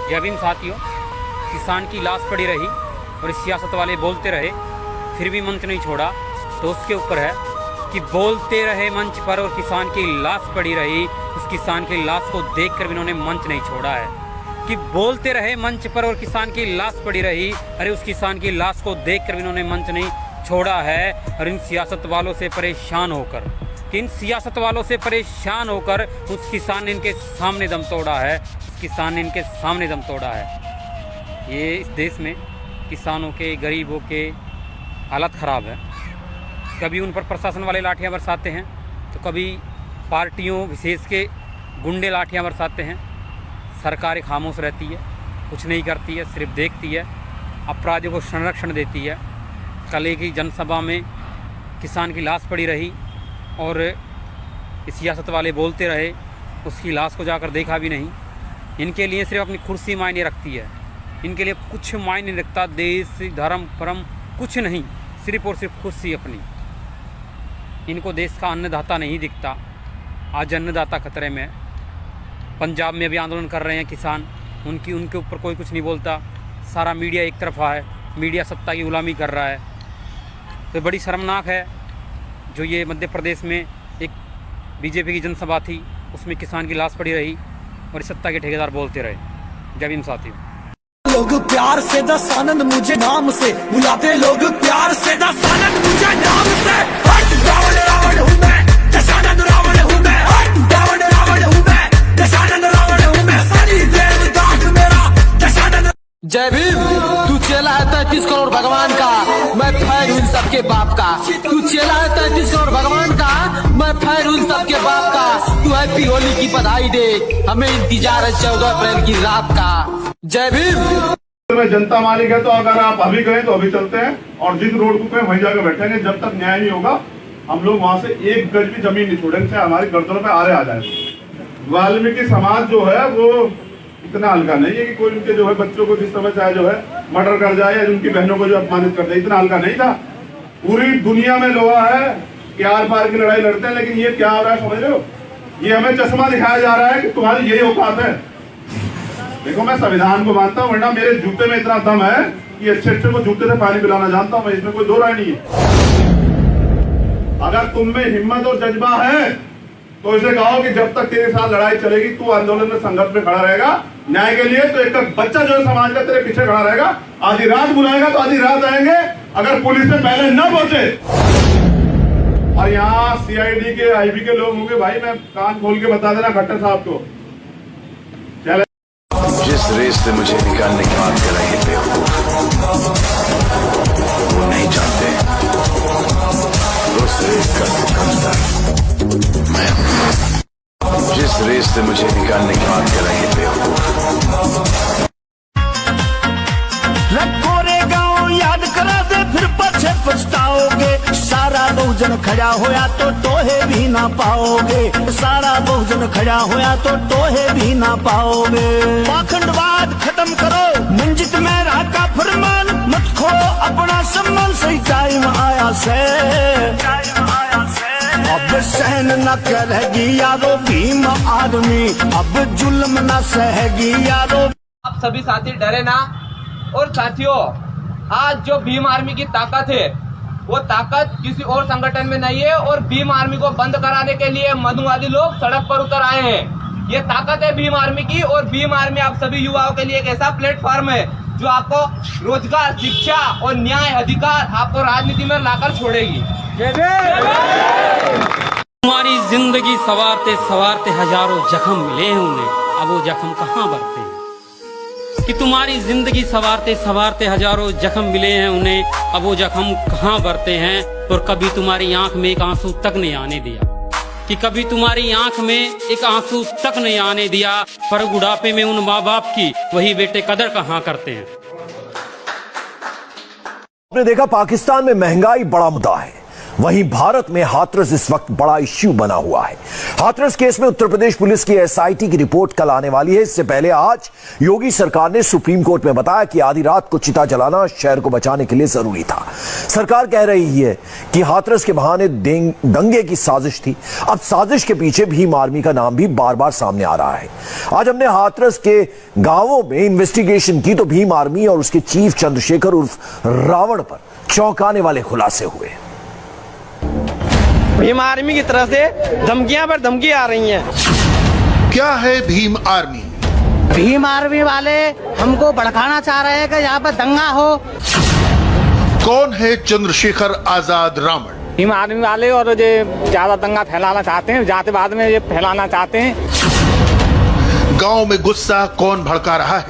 जय भीम साथियों, किसान की लाश पड़ी रही और सियासत वाले बोलते रहे फिर भी मंच नहीं छोड़ा, तो उसके ऊपर है कि बोलते रहे मंच पर और किसान की लाश पड़ी रही, उस किसान की लाश को देखकर भी इन्होंने मंच नहीं छोड़ा है। कि बोलते रहे मंच पर और किसान की लाश पड़ी रही, अरे उस किसान की लाश को देखकर भी इन्होंने मंच नहीं छोड़ा है। और इन सियासत वालों से परेशान होकर इन सियासत वालों से परेशान होकर उस किसान ने इनके सामने दम तोड़ा है, उस किसान ने इनके सामने दम तोड़ा है। ये इस देश में किसानों के, गरीबों के हालत ख़राब है। कभी उन पर प्रशासन वाले लाठियां बरसाते हैं, तो कभी पार्टियों विशेष के गुंडे लाठियां बरसाते हैं। सरकार खामोश रहती है, कुछ नहीं करती है, सिर्फ देखती है, अपराधियों को संरक्षण देती है। कल एक ही जनसभा में किसान की लाश पड़ी रही और सियासत वाले बोलते रहे, उसकी लाश को जाकर देखा भी नहीं। इनके लिए सिर्फ अपनी कुर्सी मायने रखती है, इनके लिए कुछ मायने नहीं रखता, देश धर्म परम कुछ नहीं, सिर्फ और सिर्फ कुर्सी अपनी। इनको देश का अन्नदाता नहीं दिखता। आज अन्नदाता खतरे में। पंजाब में भी आंदोलन कर रहे हैं किसान, उनके ऊपर कोई कुछ नहीं बोलता। सारा मीडिया एक तरफा है, मीडिया सत्ता की गुलामी कर रहा है। तो बड़ी शर्मनाक है जो ये मध्य प्रदेश में एक बीजेपी की जनसभा थी, उसमें किसान की लाश पड़ी रही और सत्ता के ठेकेदार बोलते रहे। जय भीम साथियों। लोग प्यार से दस आनंद मुझे नाम से बुलाते, लोग प्यार से दस आनंद मुझे नाम से। हट रावण रावण हूँ मैं, दशानंद रावण हूँ मैं। हट रावण रावण हूँ मैं, दशानंद रावण हूँ मैं। सनी देवदास मेरा दशानंद। जय भीम। तू चेला है 33 करोड़ भगवान का, मैं फैर हूँ सबके बाप का। तू चेला है 33 करोड़ भगवान का, मैं फैर हूँ सबके बाप का। तू हैप्पी होली की बधाई दे, हमें इंतजार है 14 अप्रैल की रात का। जय भीम। में जनता मालिक है, तो अगर आप अभी गए तो अभी चलते हैं, और जिस रोड को वहीं जाकर बैठेंगे। जब तक न्याय नहीं होगा हम लोग वहां से एक गज भी जमीन नहीं छोड़ेंगे, चाहे हमारी गर्दनों पे आरे आ जाए। वाल्मीकि समाज जो है वो इतना हल्का नहीं है कि कोई उनके जो है बच्चों को जिस समय चाहे जो है मर्डर कर जाए या उनकी बहनों को जो अपमानित कर दे, इतना हल्का नहीं था। पूरी दुनिया में लोहा है कि आर पार की लड़ाई लड़ते हैं, लेकिन ये क्या हो रहा है समझ रहे हो? ये हमें चश्मा दिखाया जा रहा है कि तुम्हारी यही औकात है। देखो, मैं संविधान को मानता हूँ, वरना मेरे जूते में इतना दम है कि अच्छे अच्छे को जूते से पानी पिलाना जानता हूँ मैं, इसमें कोई दो राय नहीं है। अगर तुम में हिम्मत और जज्बा है तो इसे कहो कि जब तक तेरे साथ लड़ाई चलेगी, तू आंदोलन में संघर्ष में खड़ा रहेगा न्याय के लिए, तो एक बच्चा जो है समाज का तेरे पीछे खड़ा रहेगा। आधी रात बुलाएगा तो आधी रात आएंगे, अगर पुलिस से पहले न पहुंचे। और यहाँ सीआईडी के, आईबी के लोग होंगे, भाई मैं कान खोल के बता देना खट्टर साहब को, जिस रेस से मुझे निकालने की बात कर रहे थे वो नहीं जानते उस रेस का सिकंदर मैं हूं। जिस रेस से मुझे निकालने की बात कर रहे थे रखो रे गाँव याद करा दे, फिर पछे पछताओगे। सारा बहुजन खड़ा होया तो टोहे भी ना पाओगे। सारा बहुजन खड़ा होया तो टोहे भी ना पाओगे। पाखंडवाद खत्म करो, मंजित में रहा का फरमान मत खो अपना सम्मान। सही टाइम आया से, अब सहन न करेगी यारो भीम आर्मी, अब जुल्म न सहेगी यारो। आप सभी साथी डरे ना। और साथियों, आज जो भीम आर्मी की ताकत है वो ताकत किसी और संगठन में नहीं है, और भीम आर्मी को बंद कराने के लिए मनुवादी लोग सड़क पर उतर आए हैं। ये ताकत है भीम आर्मी की, और भीम आर्मी आप सभी युवाओं के लिए एक ऐसा प्लेटफॉर्म है जो आपको रोजगार, शिक्षा और न्याय अधिकार आपको राजनीति में लाकर छोड़ेगी। तुम्हारी जिंदगी सवारते सवारते हजारों जख्म मिले हैं उन्हें, अब वो जख्म कहाँ भरते हैं? कि तुम्हारी जिंदगी सवारते सवारते हजारों जख्म मिले हैं उन्हें, अब वो जख्म कहाँ भरते हैं? और कभी तुम्हारी आंख में एक आंसू तक नहीं आने दिया, कि कभी तुम्हारी आंख में एक आंसू तक नहीं आने दिया। पर बुढ़ापे में उन माँ बाप की वही बेटे कदर कहाँ करते हैं? आपने देखा पाकिस्तान में महंगाई बड़ा मुद्दा है। वहीं भारत में हाथरस इस वक्त बड़ा इश्यू बना हुआ है। हाथरस केस में उत्तर प्रदेश पुलिस की एसआईटी की रिपोर्ट कल आने वाली है। इससे पहले आज योगी सरकार ने सुप्रीम कोर्ट में बताया कि आधी रात को चिता जलाना शहर को बचाने के लिए जरूरी था। सरकार कह रही है कि हाथरस के बहाने दंगे की साजिश थी। अब साजिश के पीछे भीम आर्मी का नाम भी बार बार सामने आ रहा है। आज हमने हाथरस के गांवों में इन्वेस्टिगेशन की तो भीम आर्मी और उसके चीफ चंद्रशेखर उर्फ रावण पर चौंकाने वाले खुलासे हुए। भीम आर्मी की तरफ से धमकियां पर धमकी आ रही हैं। क्या है भीम आर्मी? भीम आर्मी वाले हमको भड़काना चाह रहे हैं कि यहाँ पर दंगा हो। कौन है चंद्रशेखर आजाद रावण? भीम आर्मी वाले और जो ज्यादा दंगा फैलाना चाहते हैं, जातिवाद में ये फैलाना चाहते हैं। गांव में गुस्सा कौन भड़का रहा है?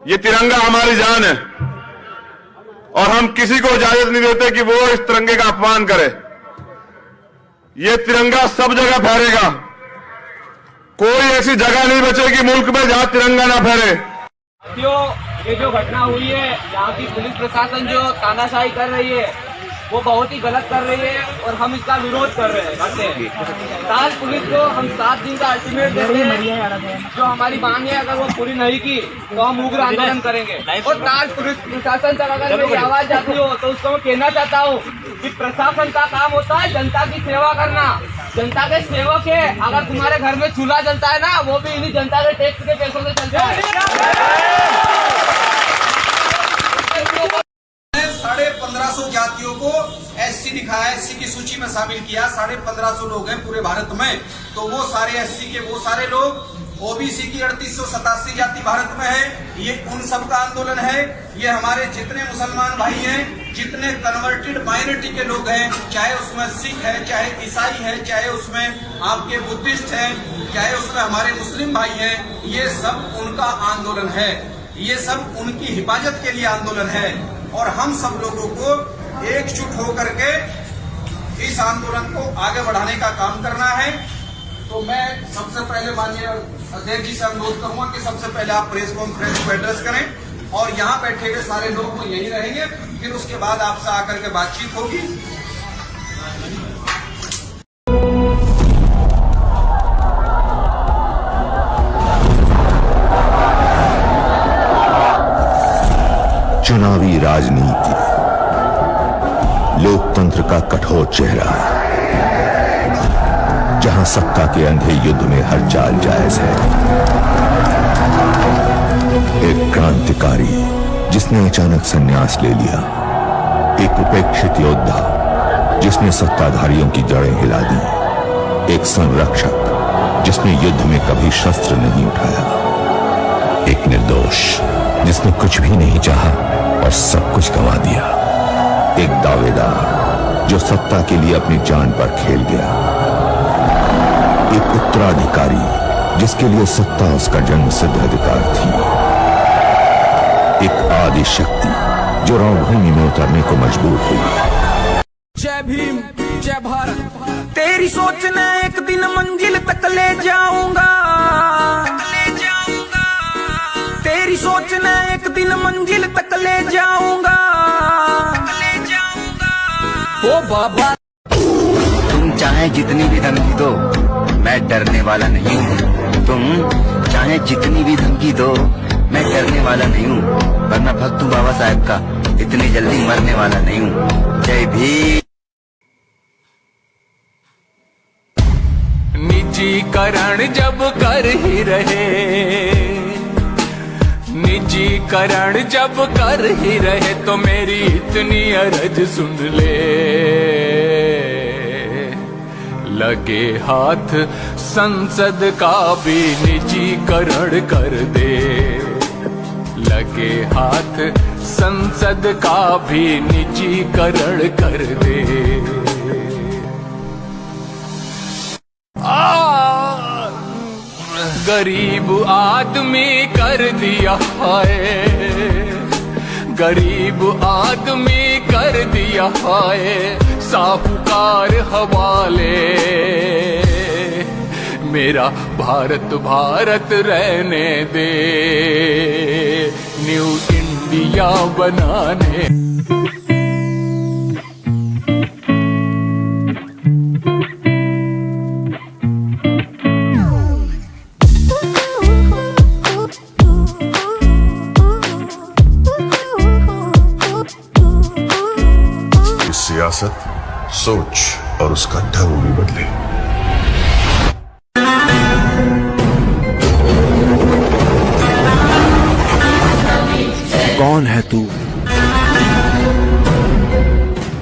ये तिरंगा हमारी जान है और हम किसी को इजाजत नहीं देते कि वो इस तिरंगे का अपमान करे। ये तिरंगा सब जगह फहरेगा। कोई ऐसी जगह नहीं बचेगी मुल्क में जहां तिरंगा ना फहरे। ये जो घटना हुई है, यहाँ की पुलिस प्रशासन जो तानाशाही कर रही है वो बहुत ही गलत कर रही है और हम इसका विरोध कर रहे हैं। ताज पुलिस को हम 7 दिन का अल्टीमेट देते हैं। जो हमारी मांग है अगर वो पूरी नहीं की तो हम उग्र आंदोलन करेंगे। और ताज पुलिस प्रशासन तक अगर मेरी आवाज जाती हो तो उसको मैं कहना चाहता हूँ कि प्रशासन का काम होता है जनता की सेवा करना। जनता के सेवक है। अगर तुम्हारे घर में चूल्हा जलता है ना, वो भी इन्हीं जनता के टैक्स के पैसों से चलता है। 1550 जातियों को एससी दिखाया, एससी की सूची में शामिल किया। 1550 लोग हैं पूरे भारत में, तो वो सारे एससी के वो सारे लोग, ओबीसी की 3887 जाति भारत में है। ये उन सब का आंदोलन है। ये हमारे जितने मुसलमान भाई हैं, जितने कन्वर्टेड माइनॉरिटी के लोग हैं, चाहे उसमें सिख है, चाहे ईसाई है, चाहे उसमें आपके बुद्धिस्ट हैं, चाहे उसमें हमारे मुस्लिम भाई हैं, ये सब उनका आंदोलन है। ये सब उनकी हिफाजत के लिए आंदोलन है और हम सब लोगों को एकजुट होकर के इस आंदोलन को आगे बढ़ाने का काम करना है। तो मैं सबसे पहले माननीय अध्यक्ष जी से अनुरोध करूंगा कि सबसे पहले आप प्रेस कॉन्फ्रेंस को एड्रेस करें और यहाँ बैठे हुए सारे लोग तो यही रहेंगे, फिर उसके बाद आपसे आकर के बातचीत होगी। चुनावी राजनीति लोकतंत्र का कठोर चेहरा, जहां सत्ता के अंधे युद्ध में हर चाल जायज है। एक क्रांतिकारी जिसने अचानक संन्यास ले लिया, एक उपेक्षित योद्धा जिसने सत्ताधारियों की जड़ें हिला दी, एक संरक्षक जिसने युद्ध में कभी शस्त्र नहीं उठाया, एक निर्दोष जिसने कुछ भी नहीं चाहा और सब कुछ गंवा दिया, एक दावेदार जो सत्ता के लिए अपनी जान पर खेल गया, एक उत्तराधिकारी जिसके लिए सत्ता उसका जन्मसिद्ध अधिकार थी, एक आदि शक्ति जो रणभूमि में उतरने को मजबूर हुई। जय भीम, जय भारत। तेरी सोच ने एक दिन मंजिल तक ले जाऊंगा, तेरी सोच ने एक दिन मंजिल तक ले जाऊंगा, ओ बाबा। तुम चाहे जितनी भी धमकी दो, मैं डरने वाला नहीं हूँ। तुम चाहे जितनी भी धमकी दो, मैं डरने वाला नहीं हूँ, वरना भक्त हूँ बाबा साहब का, इतनी जल्दी मरने वाला नहीं हूँ। जय भीम। निजीकरण जब कर ही रहे, निजीकरण जब कर ही रहे, तो मेरी इतनी अर्ज सुन ले। लगे हाथ संसद का भी निजीकरण कर दे, लगे हाथ संसद का भी निजीकरण कर दे। गरीब आदमी कर दिया है, गरीब आदमी कर दिया है, साहूकार हवाले। मेरा भारत भारत रहने दे, न्यू इंडिया बनाने। सियासत, सोच और उसका ढंग भी बदले। कौन है तू?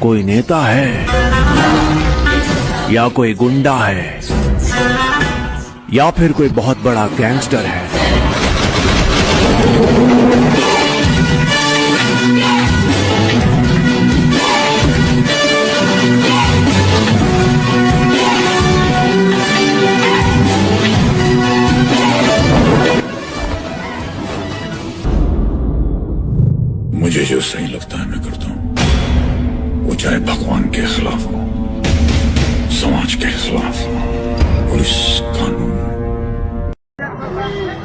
कोई नेता है या कोई गुंडा है या फिर कोई बहुत बड़ा गैंगस्टर है? मुझे जो सही लगता है मैं करता हूं, वो चाहे भगवान के खिलाफ हो, समाज के खिलाफ हो, पुलिस कानून।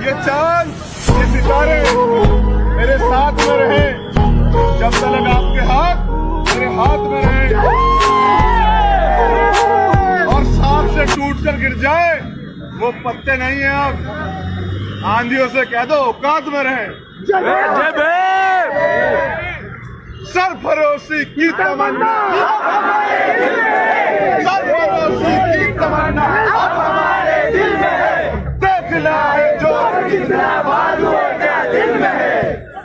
ये चांद, ये सितारे मेरे साथ में रहे जब तक आपके हाथ मेरे हाथ में रहे, और सांप से टूटकर गिर जाए वो पत्ते नहीं है। अब आंधियों से कह दो औकात में रहे। सरफरोशी की तमन्ना, सरफरोशी की तमन्ना अब हमारे दिल में है। देखना है जो कितना बाजू क्या दिल में है,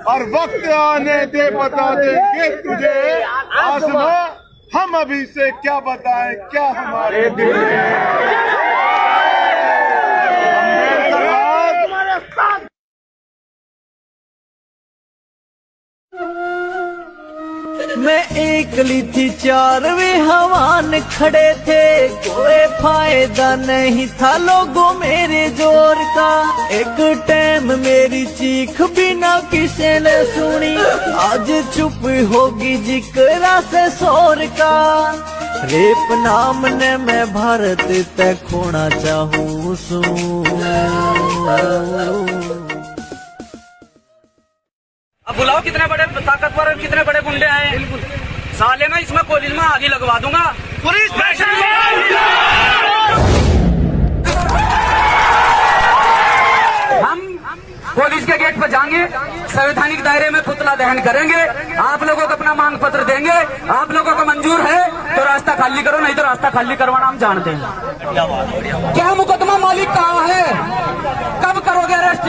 और वक्त आने दे बता देंगे तुझे आसमां, हम अभी से क्या बताएं क्या हमारे दिल में है। मैं एकली थी, चारवें हवान खड़े थे, कोई फायदा नहीं था लोगों मेरे जोर का। एक टाइम मेरी चीख बिना किसी ने सुनी, आज चुप होगी जिक्रा से शोर का। रेप नाम ने मैं भारत तक खोना चाहूँ सू। अब बुलाओ कितने बड़े ताकतवर और कितने बड़े गुंडे आए। बिल्कुल साले मैं इसमें कॉलेज में आगे लगवा दूंगा। पुलिस हम पुलिस के गेट पर जाएंगे, संवैधानिक दायरे में पुतला दहन करेंगे, आप लोगों को अपना मांग पत्र देंगे। आप लोगों को मंजूर है तो रास्ता खाली करो, नहीं तो रास्ता खाली करवाना हम जानते हैं। क्या मुकदमा मालिक कहाँ है? कब करोगे अरेस्ट?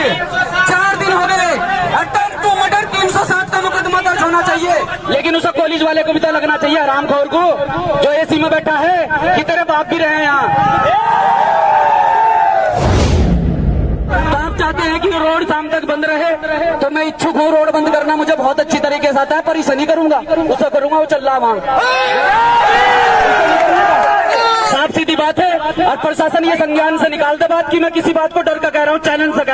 4 दिन हो गए। अटेम्प्ट टू मर्डर 307 का मुकदमा दर्ज होना चाहिए, लेकिन उसे पुलिस वाले को भी तो लगना चाहिए, हरामखोर को जो एसी में बैठा है कि तेरे बाप भी रहे यहाँ। आप चाहते हैं कि रोड शाम तक बंद रहे, तो मैं इच्छुक हूँ। रोड बंद करना मुझे बहुत अच्छी तरीके से आता है, पर इसे नहीं करूंगा। उसे करूंगा वो चल रहा वहां। साफ सीधी बात है, और प्रशासन ये संज्ञान से निकाल दे बात कि मैं किसी बात को डर का कह रहा हूँ, चैलेंज से।